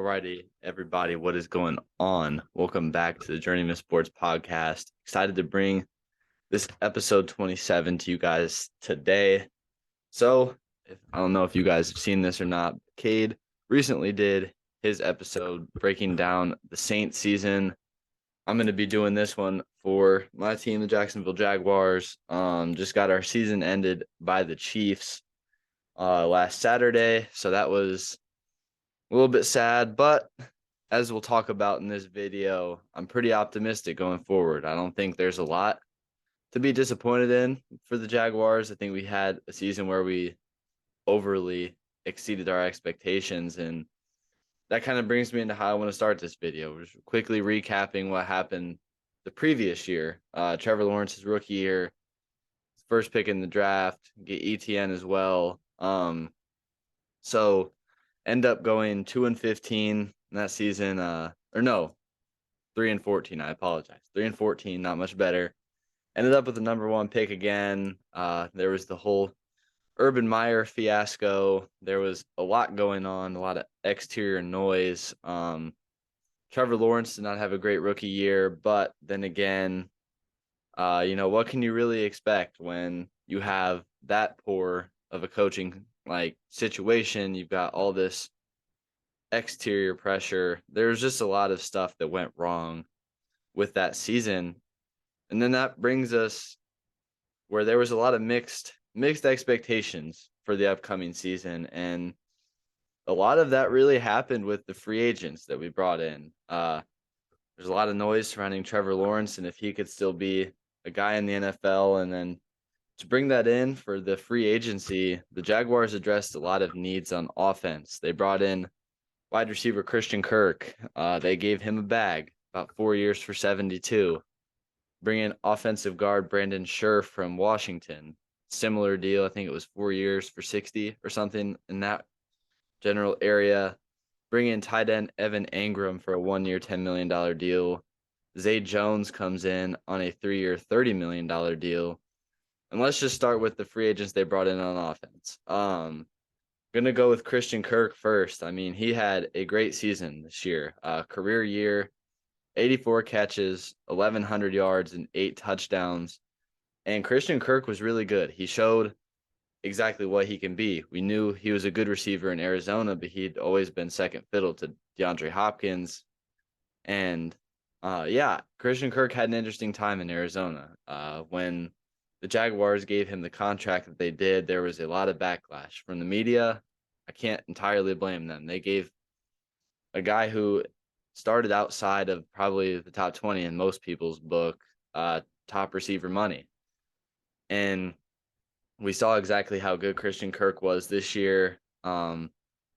Alrighty, everybody, what is going on? Welcome back to the Journeyman Sports Podcast. Excited to bring this episode 27 to you guys today. So, I don't know if you guys have seen this or not. Cade recently did his episode breaking down the Saints season. I'm going to be doing this one for my team, the Jacksonville Jaguars. Just got our season ended by the Chiefs last Saturday, so that was a little bit sad, but as we'll talk about in this video, I'm pretty optimistic going forward. I don't think there's a lot to be disappointed in for the Jaguars. I think we had a season where we overly exceeded our expectations, and that kind of brings me into how I want to start this video. Just quickly recapping what happened the previous year. Trevor Lawrence's rookie year, first pick in the draft, get ETN as well. So end up going 2-15 in that season. Or no, 3-14. I apologize. 3-14, not much better. Ended up with the number one pick again. There was the whole Urban Meyer fiasco. There was a lot going on, a lot of exterior noise. Trevor Lawrence did not have a great rookie year, but then again, what can you really expect when you have that poor of a coaching situation? You've got all this exterior pressure. There's just a lot of stuff that went wrong with that season. And then that brings us where there was a lot of mixed expectations for the upcoming season. And a lot of that really happened with the free agents that we brought in. There's a lot of noise surrounding Trevor Lawrence and if he could still be a guy in the NFL. And then to bring that in for the free agency, the Jaguars addressed a lot of needs on offense. They brought in wide receiver Christian Kirk. They gave him a bag, about 4 years for 72. Bring in offensive guard Brandon Scherf from Washington. Similar deal. I think it was 4 years for 60 or something in that general area. Bring in tight end Evan Engram for a 1 year, $10 million deal. Zay Jones comes in on a 3 year, $30 million deal. And let's just start with the free agents they brought in on offense. Gonna go with Christian Kirk first. I mean, he had a great season this year. Career year, 84 catches, 1,100 yards, and 8 touchdowns. And Christian Kirk was really good. He showed exactly what he can be. We knew he was a good receiver in Arizona, but he'd always been second fiddle to DeAndre Hopkins. And Christian Kirk had an interesting time in Arizona. When the Jaguars gave him the contract that they did, there was a lot of backlash from the media. I can't entirely blame them. They gave a guy who started outside of probably the top 20 in most people's book, top receiver money. And we saw exactly how good Christian Kirk was this year. The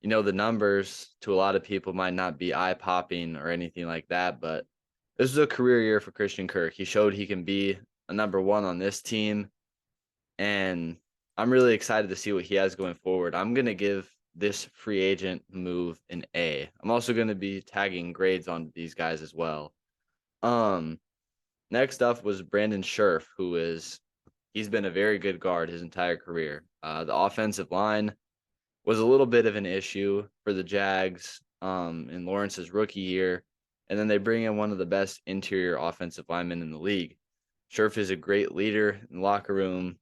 numbers to a lot of people might not be eye-popping or anything like that, but this was a career year for Christian Kirk. He showed he can be a number one on this team, and I'm really excited to see what he has going forward. I'm going to give this free agent move an A. I'm also going to be tagging grades on these guys as well. Next up was Brandon Scherf, he's been a very good guard his entire career. The offensive line was a little bit of an issue for the Jags in Lawrence's rookie year, and then they bring in one of the best interior offensive linemen in the league. Scherf is a great leader in the locker room,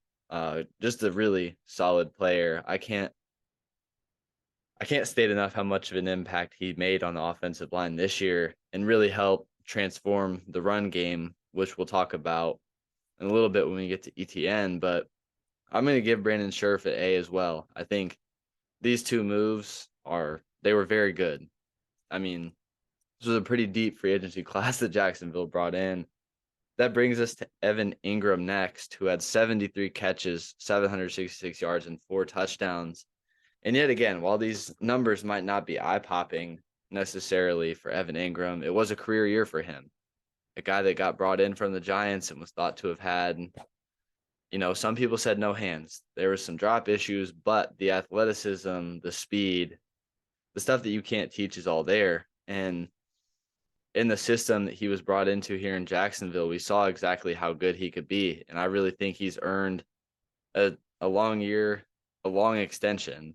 just a really solid player. I can't state enough how much of an impact he made on the offensive line this year and really helped transform the run game, which we'll talk about in a little bit when we get to ETN. But I'm going to give Brandon Scherf an A as well. I think these two moves they were very good. I mean, this was a pretty deep free agency class that Jacksonville brought in. That brings us to Evan Engram next, who had 73 catches, 766 yards, and 4 touchdowns. And yet again, while these numbers might not be eye-popping necessarily for Evan Engram, it was a career year for him. A guy that got brought in from the Giants and was thought to have had, some people said no hands. There was some drop issues, but the athleticism, the speed, the stuff that you can't teach is all there. And in the system that he was brought into here in Jacksonville, we saw exactly how good he could be. And I really think he's earned a long year, a long extension.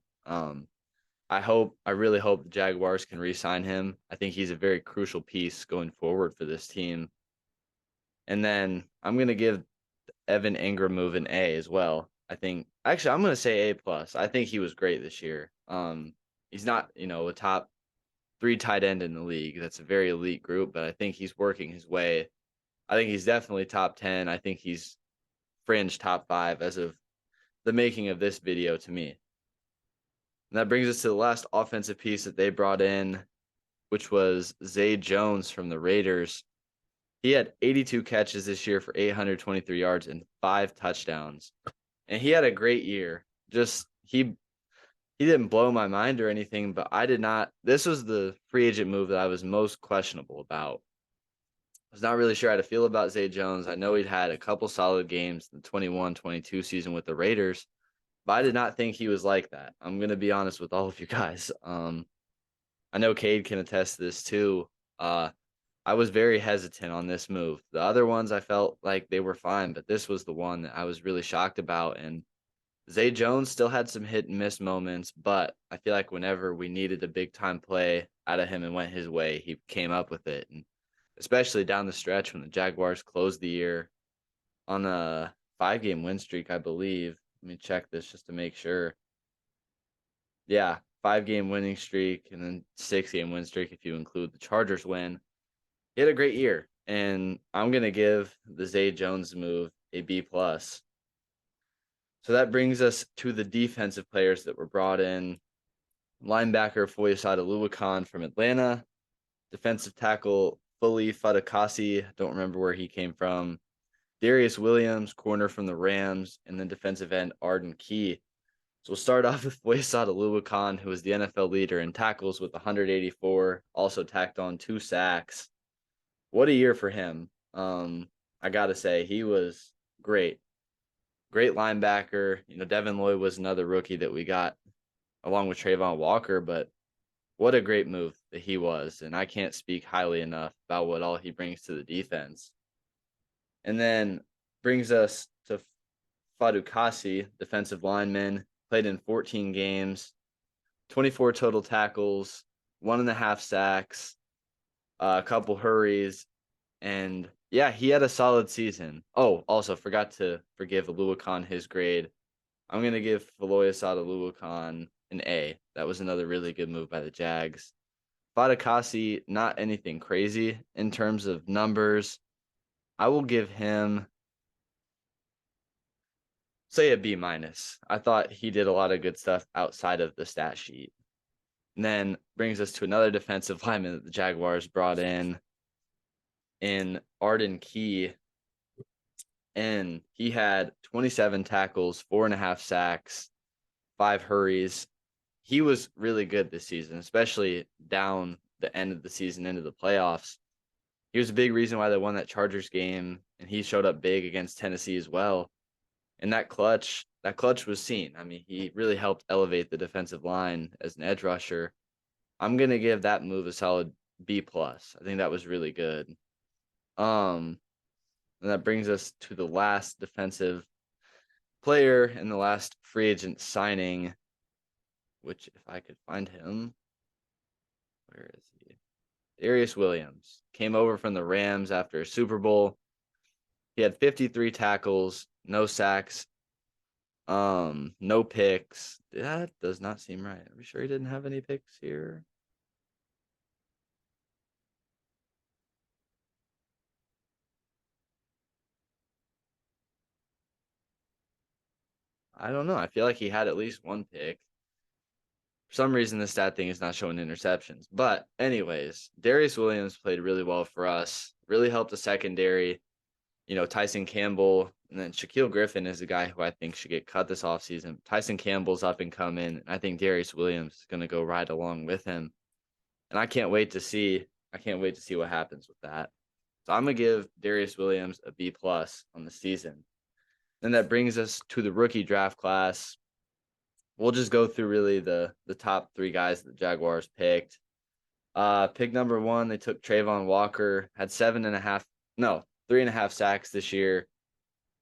I really hope the Jaguars can re-sign him. I think he's a very crucial piece going forward for this team. And then I'm gonna give Evan Ingram move an A as well. I think actually I'm gonna say A plus. I think he was great this year. He's not, a top three tight end in the league. That's a very elite group, but I think he's working his way. I think he's definitely top 10. I think he's fringe top 5 as of the making of this video to me. And that brings us to the last offensive piece that they brought in, which was Zay Jones from the Raiders. He had 82 catches this year for 823 yards and 5 touchdowns. And he had a great year. Just he didn't blow my mind or anything, but I did not. This was the free agent move that I was most questionable about. I was not really sure how to feel about Zay Jones. I know he'd had a couple solid games in the 21-22 season with the Raiders, but I did not think he was like that. I'm going to be honest with all of you guys. I know Cade can attest to this too. I was very hesitant on this move. The other ones I felt like they were fine, but this was the one that I was really shocked about. And Zay Jones still had some hit and miss moments, but I feel like whenever we needed a big time play out of him and went his way, he came up with it. And especially down the stretch when the Jaguars closed the year on a 5-game win streak, I believe. Let me check this just to make sure. Yeah, 5-game winning streak and then 6-game win streak if you include the Chargers win. He had a great year, and I'm going to give the Zay Jones move a B+. So that brings us to the defensive players that were brought in. Linebacker Foyesade Oluokun from Atlanta. Defensive tackle Fully Fadakasi, don't remember where he came from. Darius Williams, corner from the Rams, and then defensive end Arden Key. So we'll start off with Foyesade Oluokun, who is the NFL leader in tackles with 184, also tacked on 2 sacks. What a year for him. I got to say, he was great. Great linebacker. Devin Lloyd was another rookie that we got along with Trayvon Walker, but what a great move that he was. And I can't speak highly enough about what all he brings to the defense. And then brings us to Fadukasi, defensive lineman, played in 14 games, 24 total tackles, 1.5 sacks, a couple hurries, and yeah, he had a solid season. Oh, also forgot to forgive Oluokun his grade. I'm going to give Foyesade Oluokun an A. That was another really good move by the Jags. Fadakasi, not anything crazy in terms of numbers. I will give him, say, a B-. I thought he did a lot of good stuff outside of the stat sheet. And then brings us to another defensive lineman that the Jaguars brought in Arden Key. And he had 27 tackles, 4.5 sacks, 5 hurries. He was really good this season, especially down the end of the season into the playoffs. He was a big reason why they won that Chargers game, and he showed up big against Tennessee as well. And that clutch was seen. I mean, he really helped elevate the defensive line as an edge rusher. I'm gonna give that move a solid B+. I think that was really good. And that brings us to the last defensive player and the last free agent signing, which if I could find him, where is he? Darius Williams came over from the Rams after a Super Bowl. He had 53 tackles, no sacks, no picks. That does not seem right. Are we sure he didn't have any picks here? I don't know. I feel like he had at least one pick. For some reason, the stat thing is not showing interceptions. But anyways, Darius Williams played really well for us. Really helped the secondary. Tyson Campbell, and then Shaquille Griffin is a guy who I think should get cut this offseason. Tyson Campbell's up and coming, and I think Darius Williams is going to go right along with him. And I can't wait to see what happens with that. So I'm going to give Darius Williams a B+ on the season. Then that brings us to the rookie draft class. We'll just go through really the top 3 guys that the Jaguars picked. Pick number 1, they took Trayvon Walker, had 3.5 sacks this year,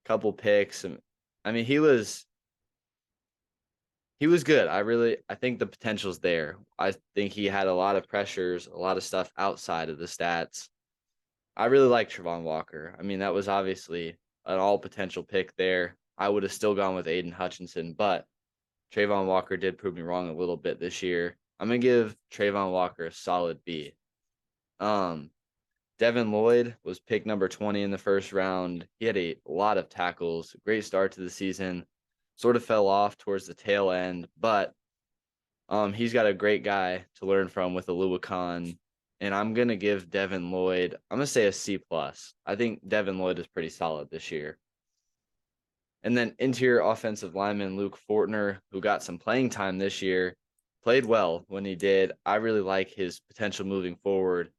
couple picks. And I mean, he was He was good. I think the potential's there. I think he had a lot of pressures, a lot of stuff outside of the stats. I really like Trevon Walker. I mean, that was obviously an all potential pick there. I would have still gone with Aiden Hutchinson, but Trayvon Walker did prove me wrong a little bit this year. I'm gonna give Trayvon Walker a solid B. Um, Devin Lloyd was pick number 20 in the first round. He had a lot of tackles, great start to the season. Sort of fell off towards the tail end, but he's got a great guy to learn from with Khan, and I'm gonna give Devin Lloyd. I'm gonna say a C plus. I think Devin Lloyd is pretty solid this year. And then interior offensive lineman Luke Fortner, who got some playing time this year, played well when he did. I really like his potential moving forward.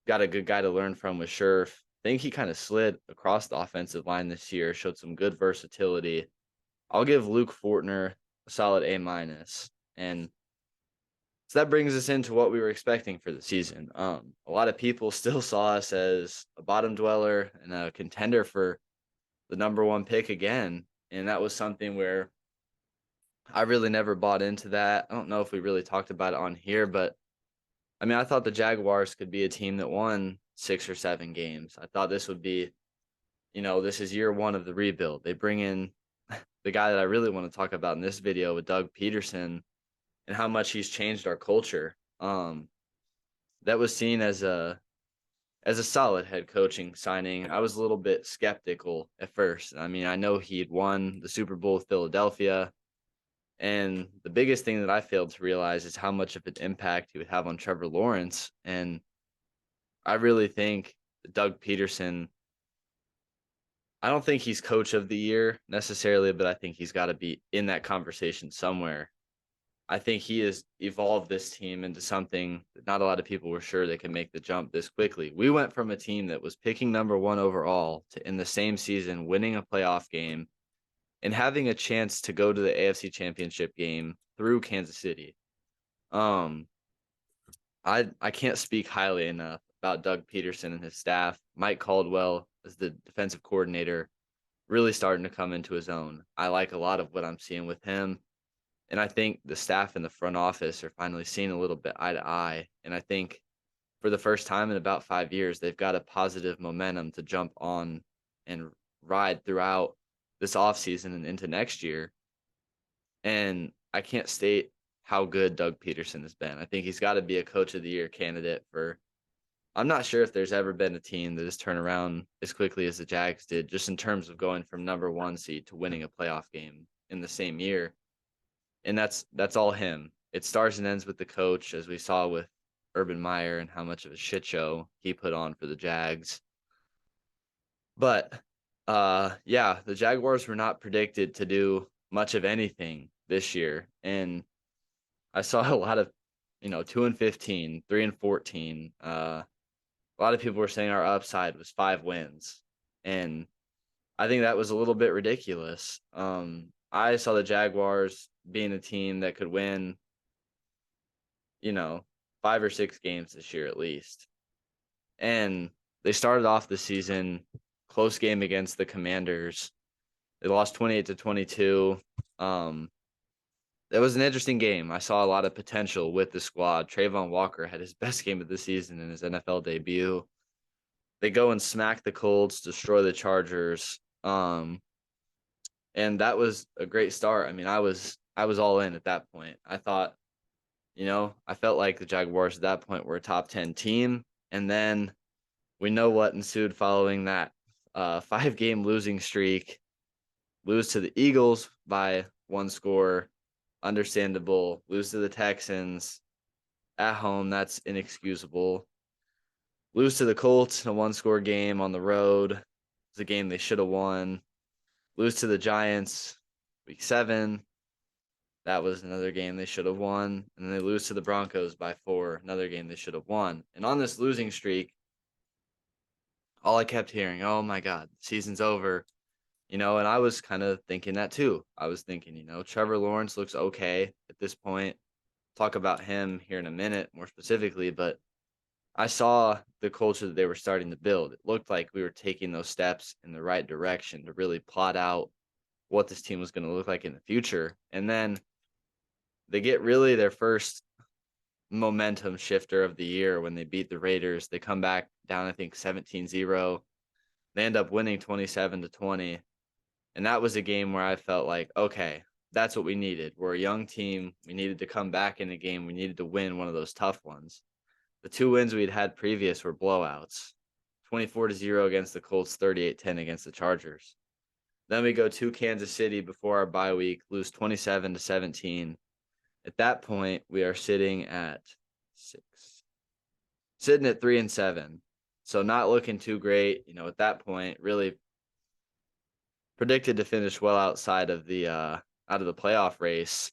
Got a good guy to learn from with Scherf. I think he kind of slid across the offensive line this year, showed some good versatility. I'll give Luke Fortner a solid A minus. And so that brings us into what we were expecting for the season. A lot of people still saw us as a bottom dweller and a contender for the number one pick again. And that was something where I really never bought into that. I don't know if we really talked about it on here, but I mean, I thought the Jaguars could be a team that won 6 or 7 games. I thought this would be, this is year one of the rebuild. They bring in the guy that I really want to talk about in this video with Doug Peterson and how much he's changed our culture. That was seen as a solid head coaching signing. I was a little bit skeptical at first. I mean, I know he'd won the Super Bowl with Philadelphia, and the biggest thing that I failed to realize is how much of an impact he would have on Trevor Lawrence. And I really think Doug Peterson, I don't think he's coach of the year necessarily, but I think he's got to be in that conversation somewhere. I think he has evolved this team into something that not a lot of people were sure they could make the jump this quickly. We went from a team that was picking number 1 overall to in the same season winning a playoff game and having a chance to go to the AFC Championship game through Kansas City. I can't speak highly enough about Doug Peterson and his staff. Mike Caldwell as the defensive coordinator really starting to come into his own. I like a lot of what I'm seeing with him. And I think the staff in the front office are finally seeing a little bit eye to eye. And I think for the first time in about 5 years, they've got a positive momentum to jump on and ride throughout this offseason and into next year. And I can't state how good Doug Peterson has been. I think he's got to be a coach of the year candidate for. I'm not sure if there's ever been a team that has turned around as quickly as the Jags did, just in terms of going from number 1 seed to winning a playoff game in the same year. And that's all him. It starts and ends with the coach, as we saw with Urban Meyer and how much of a shit show he put on for the Jags. But yeah, the Jaguars were not predicted to do much of anything this year. And I saw a lot of, 2-15, 3-14. A lot of people were saying our upside was 5 wins. And I think that was a little bit ridiculous. I saw the Jaguars being a team that could win, 5 or 6 games this year at least. And they started off the season close game against the Commanders. They lost 28-22. It was an interesting game. I saw a lot of potential with the squad. Trayvon Walker had his best game of the season in his NFL debut. They go and smack the Colts, destroy the Chargers. And that was a great start. I mean, I was all in at that point. I thought, I felt like the Jaguars at that point were a top 10 team. And then we know what ensued following that 5-game losing streak. Lose to the Eagles by 1 score. Understandable. Lose to the Texans at home. That's inexcusable. Lose to the Colts in a 1-score game on the road. It's a game they should have won. Lose to the Giants week 7. That was another game they should have won. And then they lose to the Broncos by 4. Another game they should have won. And on this losing streak, all I kept hearing, oh my God, season's over. And I was kind of thinking that too. I was thinking, Trevor Lawrence looks okay at this point. Talk about him here in a minute more specifically, but I saw the culture that they were starting to build. It looked like we were taking those steps in the right direction to really plot out what this team was going to look like in the future. And then they get really their first momentum shifter of the year when they beat the Raiders. They come back down, I think 17-0. They end up winning 27-20. And that was a game where I felt like, okay, that's what we needed. We're a young team. We needed to come back in a game. We needed to win one of those tough ones. The 2 wins we'd had previous were blowouts. 24-0 against the Colts, 38-10 against the Chargers. Then we go to Kansas City before our bye week, lose 27-17. At that point, we are sitting at 3-7. So not looking too great. At that point, really predicted to finish well outside of the playoff race.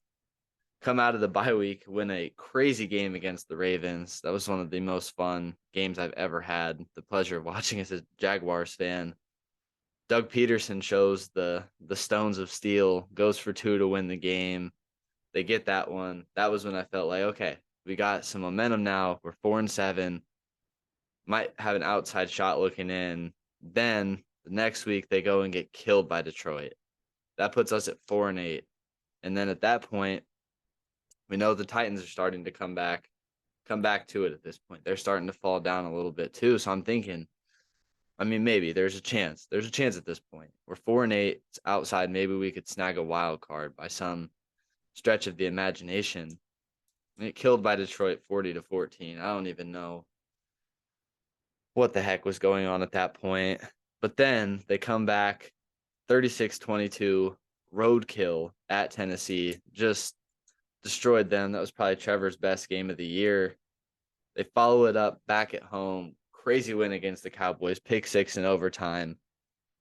Come out of the bye week, win a crazy game against the Ravens. That was one of the most fun games I've ever had. The pleasure of watching as a Jaguars fan. Doug Peterson shows the stones of steel, goes for 2 to win the game. They get that one. That was when I felt like, okay, we got some momentum now. We're 4-7. Might have an outside shot looking in. Then the next week they go and get killed by Detroit. That puts us at 4-8. And then at that point, we know the Titans are starting to come back to it at this point. They're starting to fall down a little bit too. So I'm thinking, maybe there's a chance. There's a chance at this point. We're 4-8. It's outside. Maybe we could snag a wild card by some stretch of the imagination. And get killed by Detroit 40-14. I don't even know what the heck was going on at that point. But then they come back 36-22, roadkill at Tennessee, just destroyed them. That was probably Trevor's best game of the year. They follow it up back at home, crazy win against the Cowboys, pick 6 in overtime.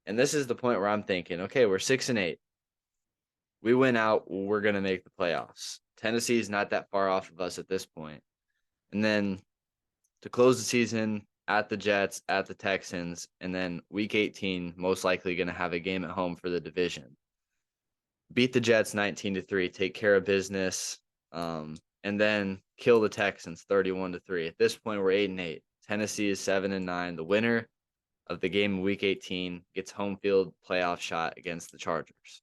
And this is the point where I'm thinking, okay, we're 6-8. We win out, we're going to make the playoffs. Tennessee is not that far off of us at this point. And then to close the season, at the Jets, at the Texans, and then week 18, most likely going to have a game at home for the division. Beat the Jets 19-3, take care of business, and then kill the Texans 31-3. At this point, we're 8-8. Tennessee is 7-9. The winner of the game in week 18 gets home field playoff shot against the Chargers.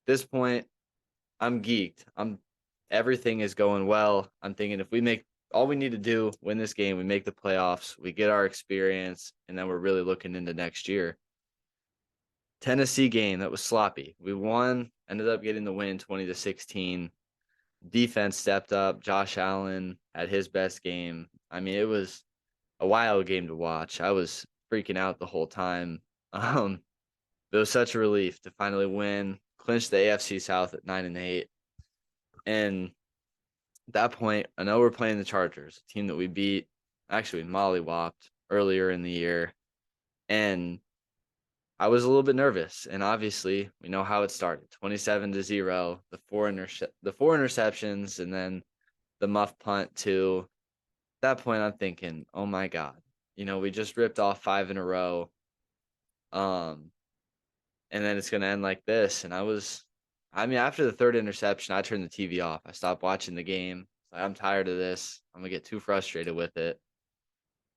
At this point, I'm geeked. Everything is going well. I'm thinking if we make all we need to do, win this game, we make the playoffs, we get our experience, and then we're really looking into next year. Tennessee game, that was sloppy. We won, ended up getting the win 20-16. Defense stepped up. Josh Allen had his best game. It was a wild game to watch. I was freaking out the whole time. It was such a relief to finally win, clinch the AFC South at 9-8. And at that point, I know we're playing the Chargers, a team that we beat, actually mollywopped earlier in the year. And I was a little bit nervous. And obviously, we know how it started. 27-0, the four interceptions, and then the muff punt too. At that point, I'm thinking, oh my God. We just ripped off 5 in a row. And then it's going to end like this. And after the 3rd interception, I turned the TV off. I stopped watching the game. I'm tired of this. I'm going to get too frustrated with it.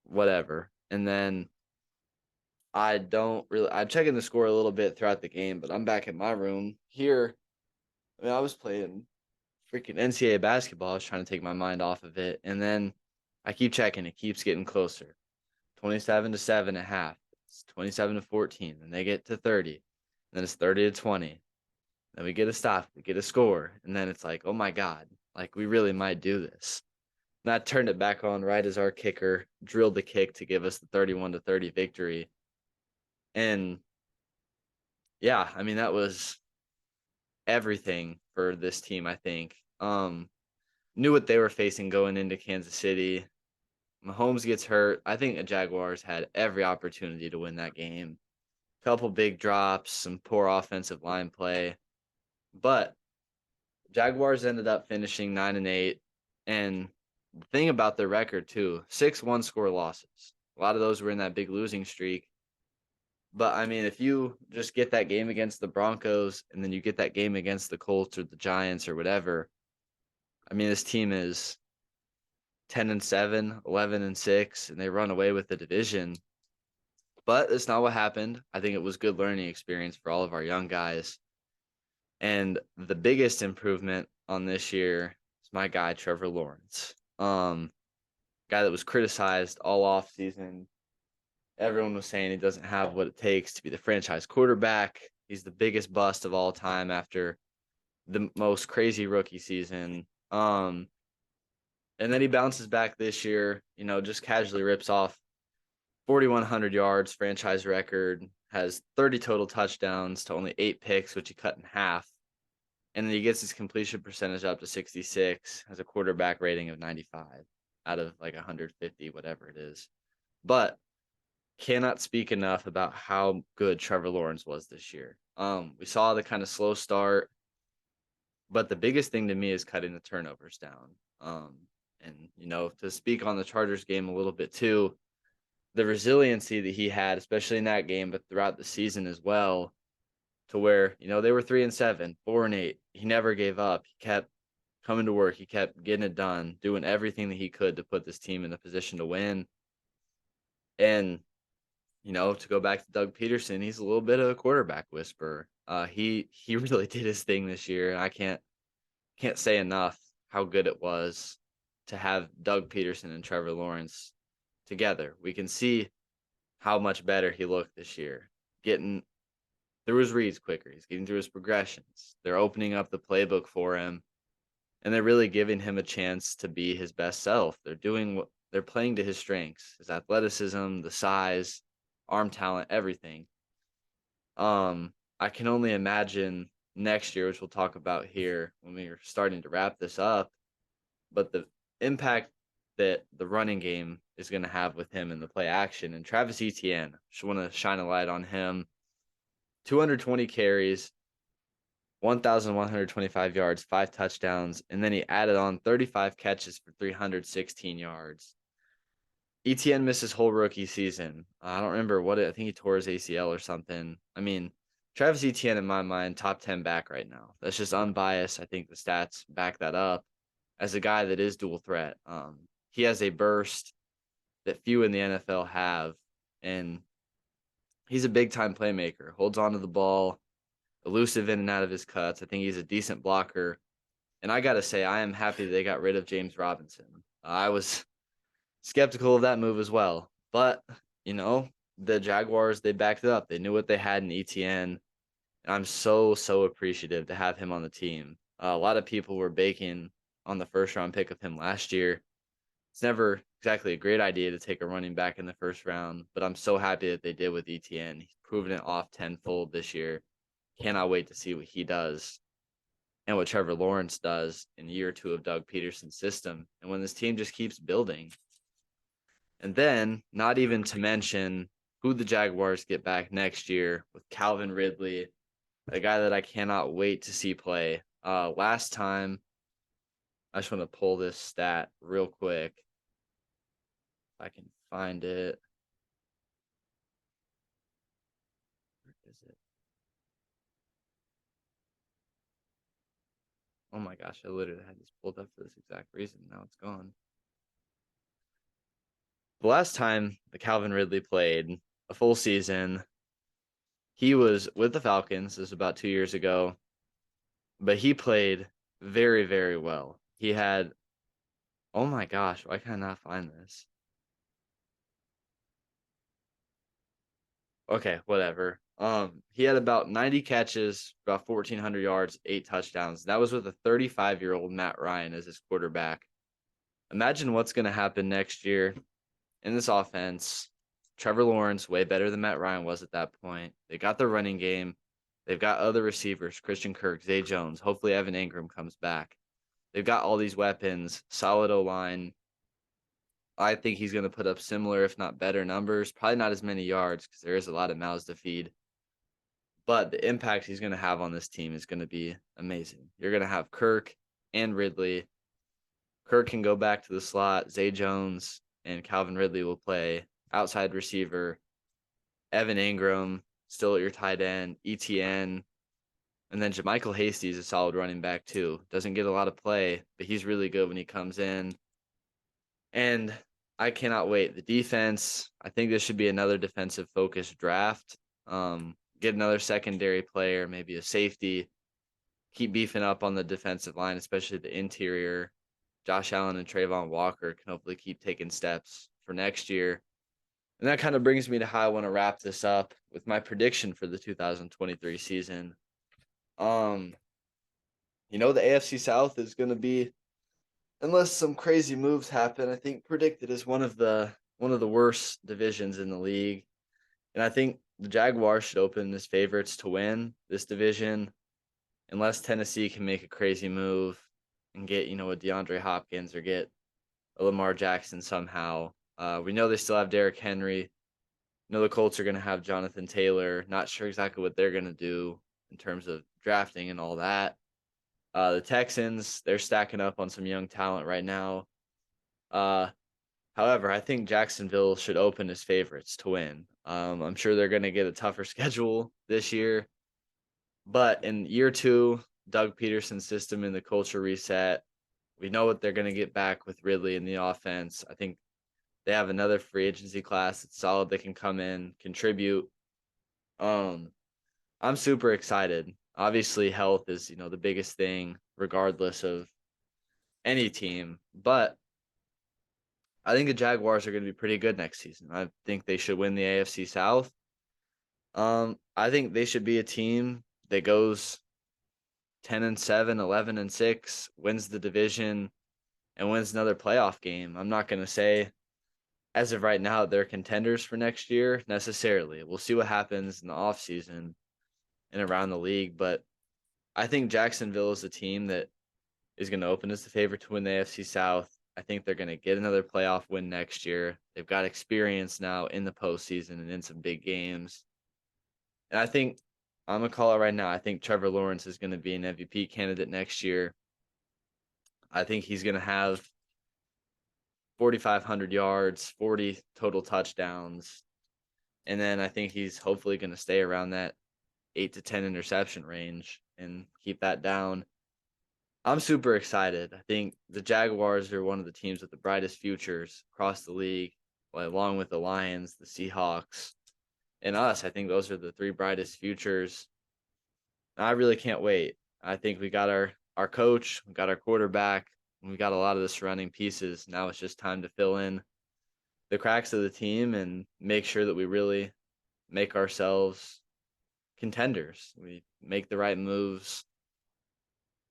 Whatever. And then I'm checking the score a little bit throughout the game, but I'm back in my room here. I was playing freaking NCAA basketball. I was trying to take my mind off of it. And then I keep checking. It keeps getting closer. 27-7 at half. It's 27-14. Then they get to 30. And then it's 30-20. Then we get a stop, we get a score, and then it's like, oh my God, like we really might do this. And I turned it back on right as our kicker drilled the kick to give us the 31-30 victory. And yeah, that was everything for this team, I think. Knew what they were facing going into Kansas City. Mahomes gets hurt. I think the Jaguars had every opportunity to win that game. Couple big drops, some poor offensive line play. But Jaguars ended up finishing 9-8. And the thing about their record, too, 6 one-score losses. A lot of those were in that big losing streak. But, if you just get that game against the Broncos and then you get that game against the Colts or the Giants or whatever, this team is 10-7, 11-6, and they run away with the division. But that's not what happened. I think it was good learning experience for all of our young guys. And the biggest improvement on this year is my guy, Trevor Lawrence. Guy that was criticized all off season. Everyone was saying he doesn't have what it takes to be the franchise quarterback. He's the biggest bust of all time after the most crazy rookie season. And then he bounces back this year, just casually rips off 4,100 yards, franchise record, has 30 total touchdowns to only 8 picks, which he cut in half. And then he gets his completion percentage up to 66, has a quarterback rating of 95 out of like 150, whatever it is. But cannot speak enough about how good Trevor Lawrence was this year. We saw the kind of slow start, but the biggest thing to me is cutting the turnovers down. And to speak on the Chargers game a little bit too, the resiliency that he had, especially in that game, but throughout the season as well, to where, they were 3-7, 4-8. He never gave up. He kept coming to work. He kept getting it done, doing everything that he could to put this team in a position to win. And, to go back to Doug Peterson, he's a little bit of a quarterback whisperer. He really did his thing this year. And I can't say enough how good it was to have Doug Peterson and Trevor Lawrence together. We can see how much better he looked this year, getting through his reads quicker. He's getting through his progressions. They're opening up the playbook for him, and they're really giving him a chance to be his best self. They're playing to his strengths, his athleticism, the size, arm talent, everything. I can only imagine next year, which we'll talk about here when we're starting to wrap this up, but the impact that the running game is going to have with him in the play action. And Travis Etienne, just want to shine a light on him. 220 carries, 1,125 yards, 5 touchdowns, and then he added on 35 catches for 316 yards. Etienne missed his whole rookie season. I don't remember I think he tore his ACL or something. I mean, Travis Etienne, in my mind, top 10 back right now. That's just unbiased. I think the stats back that up. As a guy that is dual threat, he has a burst that few in the NFL have, and he's a big-time playmaker. Holds onto the ball, elusive in and out of his cuts. I think he's a decent blocker. And I got to say, I am happy they got rid of James Robinson. I was skeptical of that move as well. But, the Jaguars, they backed it up. They knew what they had in ETN. And I'm so, so appreciative to have him on the team. A lot of people were baking on the first-round pick of him last year. It's never exactly a great idea to take a running back in the first round, but I'm so happy that they did with ETN. He's proven it off tenfold this year. Cannot wait to see what he does and what Trevor Lawrence does in year 2 of Doug Peterson's system, and when this team just keeps building. And then, not even to mention who the Jaguars get back next year with Calvin Ridley, a guy that I cannot wait to see play. Last time, I just want to pull this stat real quick. If I can find it. Where is it? Oh my gosh, I literally had this pulled up for this exact reason. Now it's gone. The last time the Calvin Ridley played a full season, he was with the Falcons. This was about 2 years ago. But he played very, very well. He had, oh my gosh, why can I not find this? Okay, whatever. He had about 90 catches, about 1,400 yards, 8 touchdowns. That was with a 35-year-old Matt Ryan as his quarterback. Imagine what's going to happen next year in this offense. Trevor Lawrence, way better than Matt Ryan was at that point. They got the running game. They've got other receivers, Christian Kirk, Zay Jones. Hopefully Evan Ingram comes back. They've got all these weapons, solid O-line. I think he's going to put up similar, if not better numbers. Probably not as many yards because there is a lot of mouths to feed. But the impact he's going to have on this team is going to be amazing. You're going to have Kirk and Ridley. Kirk can go back to the slot. Zay Jones and Calvin Ridley will play outside receiver. Evan Ingram still at your tight end. ETN. And then JaMychal Hasty is a solid running back too. Doesn't get a lot of play, but he's really good when he comes in. And I cannot wait. The defense, I think this should be another defensive-focused draft. Get another secondary player, maybe a safety. keep beefing up on the defensive line, especially the interior. Josh Allen and Trayvon Walker can hopefully keep taking steps for next year. And that kind of brings me to how I want to wrap this up with my prediction for the 2023 season. The AFC South is going to be, unless some crazy moves happen, I think predicted as one of the worst divisions in the league. And I think the Jaguars should open as favorites to win this division, unless Tennessee can make a crazy move and get, a DeAndre Hopkins or get a Lamar Jackson somehow. We know they still have Derrick Henry. The Colts are going to have Jonathan Taylor. Not sure exactly what they're going to do in terms of drafting and all that. The Texans, they're stacking up on some young talent right now. However, I think Jacksonville should open as favorites to win. I'm sure they're going to get a tougher schedule this year. But in year 2, Doug Peterson's system and the culture reset, we know what they're going to get back with Ridley in the offense. I think they have another free agency class that's solid. They can come in, contribute. I'm super excited. Obviously, health is, the biggest thing, regardless of any team. But I think the Jaguars are going to be pretty good next season. I think they should win the AFC South. I think they should be a team that goes 10-7, 11-6, wins the division, and wins another playoff game. I'm not going to say, as of right now, they're contenders for next year necessarily. We'll see what happens in the offseason and around the league. But I think Jacksonville is a team that is going to open as the favorite to win the AFC South. I think they're going to get another playoff win next year. They've got experience now in the postseason and in some big games. And I think, I'm going to call it right now, I think Trevor Lawrence is going to be an MVP candidate next year. I think he's going to have 4,500 yards, 40 total touchdowns. And then I think he's hopefully going to stay around that 8 to 10 interception range and keep that down. I'm super excited. I think the Jaguars are one of the teams with the brightest futures across the league, along with the Lions, the Seahawks, and us. I think those are the 3 brightest futures. And I really can't wait. I think we got our coach, we got our quarterback, and we got a lot of the surrounding pieces. Now it's just time to fill in the cracks of the team and make sure that we really make ourselves contenders. We make the right moves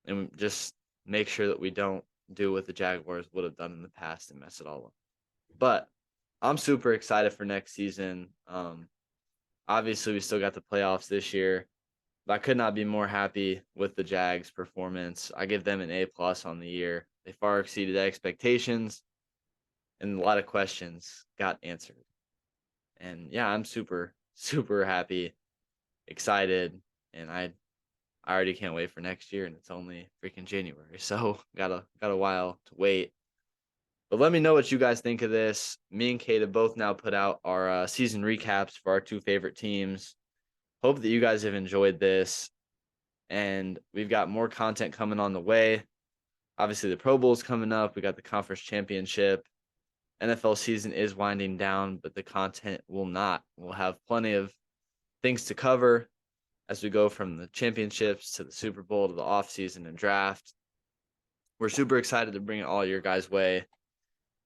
and just make sure that we don't do what the Jaguars would have done in the past and mess it all up. But I'm super excited for next season. Obviously, we still got the playoffs this year. But I could not be more happy with the Jags' performance. I give them an A+ on the year. They far exceeded expectations, and a lot of questions got answered. And yeah, I'm super, super happy, excited, and I already can't wait for next year, and it's only freaking January, so got a while to wait. But let me know what you guys think of this. Me and Kate have both now put out our season recaps for our 2 favorite teams. Hope that you guys have enjoyed this, and we've got more content coming on the way. Obviously, the Pro Bowl's coming up. We got the conference championship. NFL season is winding down, but the content will not. We'll have plenty of things to cover as we go from the championships to the Super Bowl to the offseason and draft. We're super excited to bring it all your guys' way.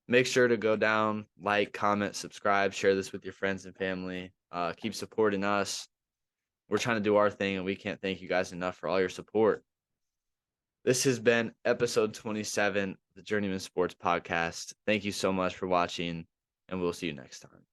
Make sure to go down, like, comment, subscribe, share this with your friends and family. Keep supporting us. We're trying to do our thing, and we can't thank you guys enough for all your support. This has been episode 27 of the Journeyman Sports Podcast. Thank you so much for watching, and we'll see you next time.